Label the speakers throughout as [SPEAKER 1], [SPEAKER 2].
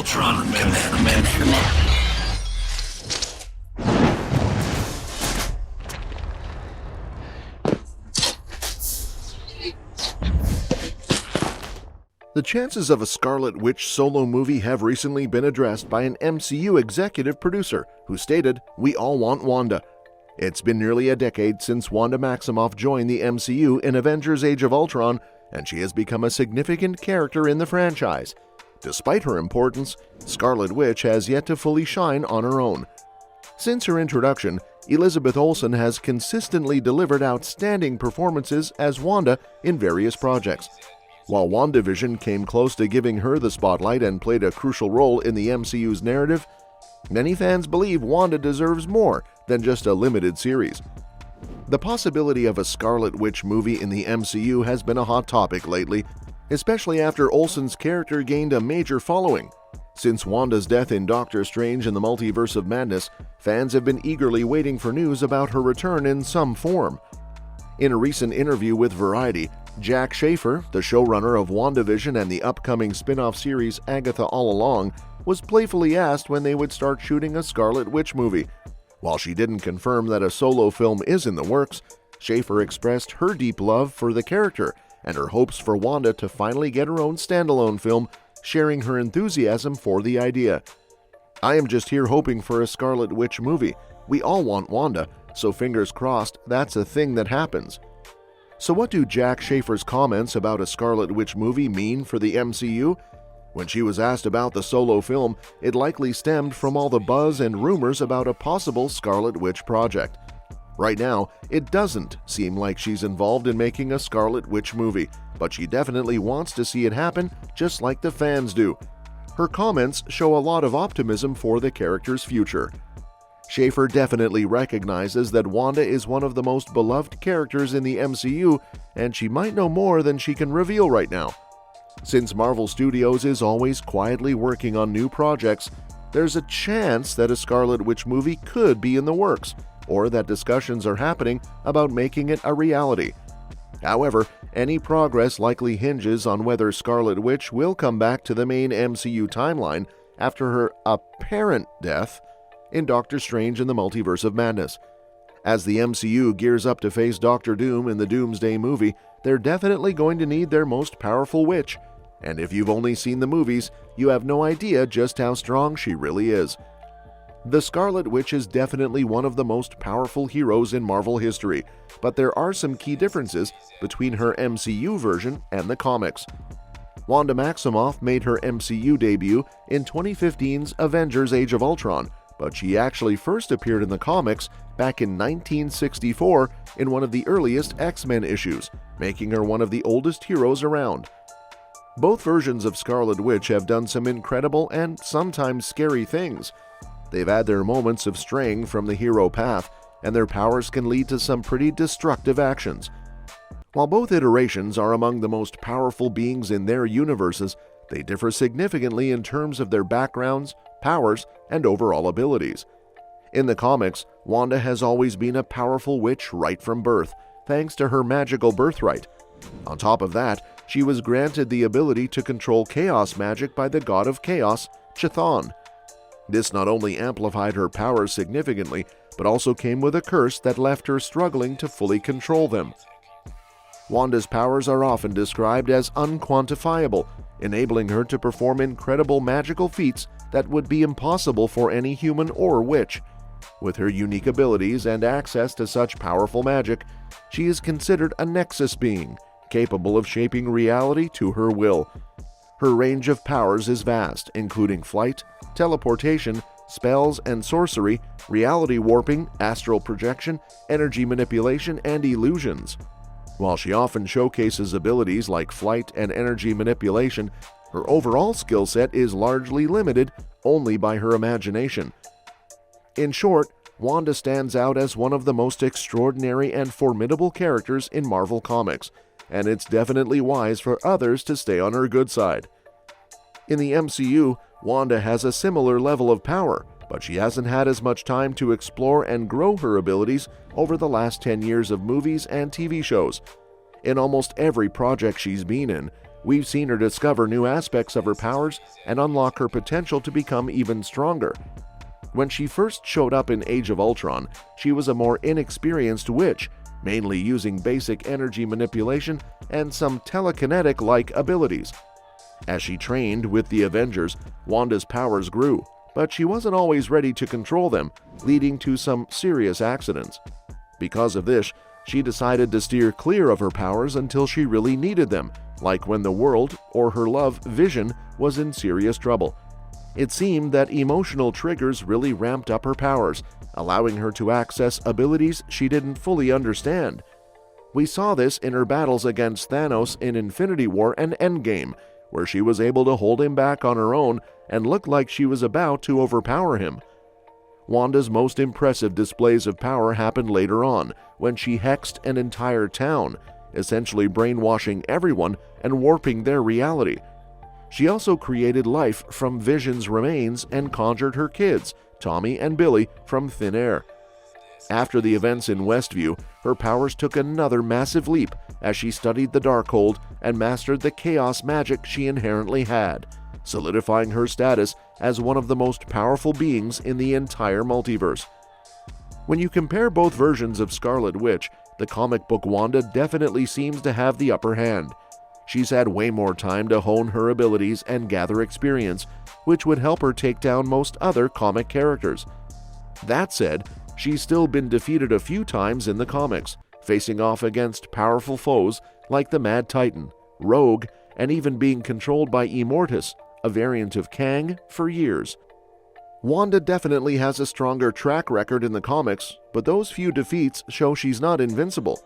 [SPEAKER 1] Ultron command.
[SPEAKER 2] The chances of a Scarlet Witch solo movie have recently been addressed by an MCU executive producer who stated, "We all want Wanda." It's been nearly a decade since Wanda Maximoff joined the MCU in Avengers Age of Ultron, and she has become a significant character in the franchise. Despite her importance, Scarlet Witch has yet to fully shine on her own. Since her introduction, Elizabeth Olsen has consistently delivered outstanding performances as Wanda in various projects. While WandaVision came close to giving her the spotlight and played a crucial role in the MCU's narrative, many fans believe Wanda deserves more than just a limited series. The possibility of a Scarlet Witch movie in the MCU has been a hot topic lately, especially after Olsen's character gained a major following. Since Wanda's death in Doctor Strange in the Multiverse of Madness, fans have been eagerly waiting for news about her return in some form. In a recent interview with Variety, Jack Schaefer, the showrunner of WandaVision and the upcoming spin-off series Agatha All Along, was playfully asked when they would start shooting a Scarlet Witch movie. While she didn't confirm that a solo film is in the works, Schaefer expressed her deep love for the character and her hopes for Wanda to finally get her own standalone film, sharing her enthusiasm for the idea. "I am just here hoping for a Scarlet Witch movie. We all want Wanda, so fingers crossed that's a thing that happens." So what do Jack Schaefer's comments about a Scarlet Witch movie mean for the MCU? When she was asked about the solo film, it likely stemmed from all the buzz and rumors about a possible Scarlet Witch project. Right now, it doesn't seem like she's involved in making a Scarlet Witch movie, but she definitely wants to see it happen just like the fans do. Her comments show a lot of optimism for the character's future. Schaefer definitely recognizes that Wanda is one of the most beloved characters in the MCU, and she might know more than she can reveal right now. Since Marvel Studios is always quietly working on new projects, there's a chance that a Scarlet Witch movie could be in the works, or that discussions are happening about making it a reality. However, any progress likely hinges on whether Scarlet Witch will come back to the main MCU timeline after her apparent death in Doctor Strange in the Multiverse of Madness. As the MCU gears up to face Doctor Doom in the Doomsday movie, they're definitely going to need their most powerful witch. And if you've only seen the movies, you have no idea just how strong she really is. The Scarlet Witch is definitely one of the most powerful heroes in Marvel history, but there are some key differences between her MCU version and the comics. Wanda Maximoff made her MCU debut in 2015's Avengers Age of Ultron, but she actually first appeared in the comics back in 1964 in one of the earliest X-Men issues, making her one of the oldest heroes around. Both versions of Scarlet Witch have done some incredible and sometimes scary things. They've had their moments of straying from the hero path, and their powers can lead to some pretty destructive actions. While both iterations are among the most powerful beings in their universes, they differ significantly in terms of their backgrounds, powers, and overall abilities. In the comics, Wanda has always been a powerful witch right from birth, thanks to her magical birthright. On top of that, she was granted the ability to control chaos magic by the god of chaos, Chthon. This not only amplified her powers significantly, but also came with a curse that left her struggling to fully control them. Wanda's powers are often described as unquantifiable, enabling her to perform incredible magical feats that would be impossible for any human or witch. With her unique abilities and access to such powerful magic, she is considered a Nexus being, capable of shaping reality to her will. Her range of powers is vast, including flight, teleportation, spells and sorcery, reality warping, astral projection, energy manipulation, and illusions. While she often showcases abilities like flight and energy manipulation, her overall skill set is largely limited only by her imagination. In short, Wanda stands out as one of the most extraordinary and formidable characters in Marvel Comics, and it's definitely wise for others to stay on her good side. In the MCU, Wanda has a similar level of power, but she hasn't had as much time to explore and grow her abilities over the last 10 years of movies and TV shows. In almost every project she's been in, we've seen her discover new aspects of her powers and unlock her potential to become even stronger. When she first showed up in Age of Ultron, she was a more inexperienced witch, mainly using basic energy manipulation and some telekinetic-like abilities. As she trained with the Avengers, Wanda's powers grew, but she wasn't always ready to control them, leading to some serious accidents. Because of this, she decided to steer clear of her powers until she really needed them, like when the world, or her love, Vision, was in serious trouble. It seemed that emotional triggers really ramped up her powers, allowing her to access abilities she didn't fully understand. We saw this in her battles against Thanos in Infinity War and Endgame, where she was able to hold him back on her own and looked like she was about to overpower him. Wanda's most impressive displays of power happened later on, when she hexed an entire town, essentially brainwashing everyone and warping their reality. She also created life from Vision's remains and conjured her kids, Tommy and Billy, from thin air. After the events in Westview, her powers took another massive leap as she studied the Darkhold and mastered the chaos magic she inherently had, solidifying her status as one of the most powerful beings in the entire multiverse. When you compare both versions of Scarlet Witch, the comic book Wanda definitely seems to have the upper hand. She's had way more time to hone her abilities and gather experience, which would help her take down most other comic characters. That said, she's still been defeated a few times in the comics, facing off against powerful foes like the Mad Titan, Rogue, and even being controlled by Immortus, a variant of Kang, for years. Wanda definitely has a stronger track record in the comics, but those few defeats show she's not invincible.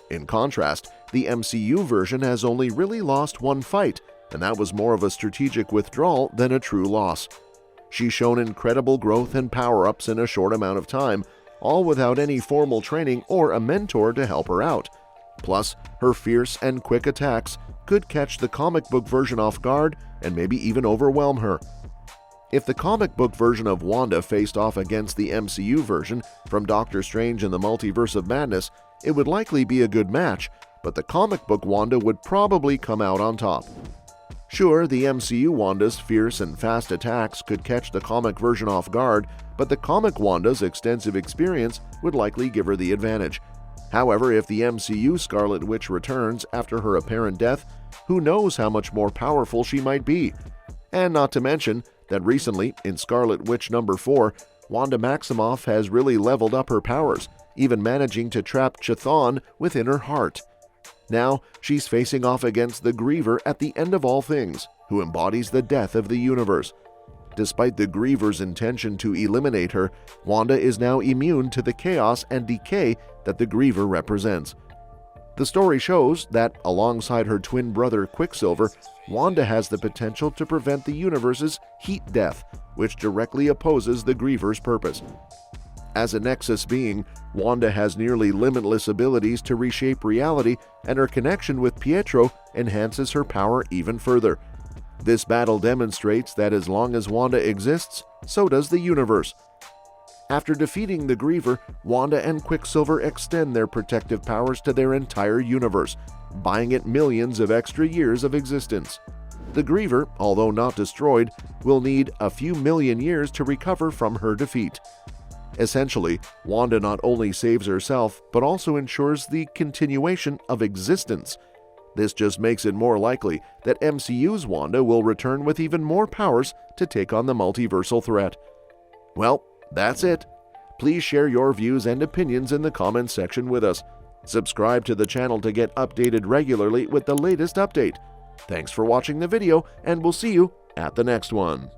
[SPEAKER 2] In contrast, the MCU version has only really lost one fight, and that was more of a strategic withdrawal than a true loss. She's shown incredible growth and power-ups in a short amount of time, all without any formal training or a mentor to help her out. Plus, her fierce and quick attacks could catch the comic book version off guard and maybe even overwhelm her. If the comic book version of Wanda faced off against the MCU version from Doctor Strange in the Multiverse of Madness, it would likely be a good match, but the comic book Wanda would probably come out on top. Sure, the MCU Wanda's fierce and fast attacks could catch the comic version off guard, but the comic Wanda's extensive experience would likely give her the advantage. However, if the MCU Scarlet Witch returns after her apparent death, who knows how much more powerful she might be? And not to mention that recently, in Scarlet Witch number 4, Wanda Maximoff has really leveled up her powers, even managing to trap Chthon within her heart. Now, she's facing off against the Griever at the end of all things, who embodies the death of the universe. Despite the Griever's intention to eliminate her, Wanda is now immune to the chaos and decay that the Griever represents. The story shows that, alongside her twin brother Quicksilver, Wanda has the potential to prevent the universe's heat death, which directly opposes the Griever's purpose. As a Nexus being, Wanda has nearly limitless abilities to reshape reality, and her connection with Pietro enhances her power even further. This battle demonstrates that as long as Wanda exists, so does the universe. After defeating the Griever, Wanda and Quicksilver extend their protective powers to their entire universe, buying it millions of extra years of existence. The Griever, although not destroyed, will need a few million years to recover from her defeat. Essentially, Wanda not only saves herself, but also ensures the continuation of existence. This just makes it more likely that MCU's Wanda will return with even more powers to take on the multiversal threat. Well, that's it. Please share your views and opinions in the comments section with us. Subscribe to the channel to get updated regularly with the latest update. Thanks for watching the video, and we'll see you at the next one.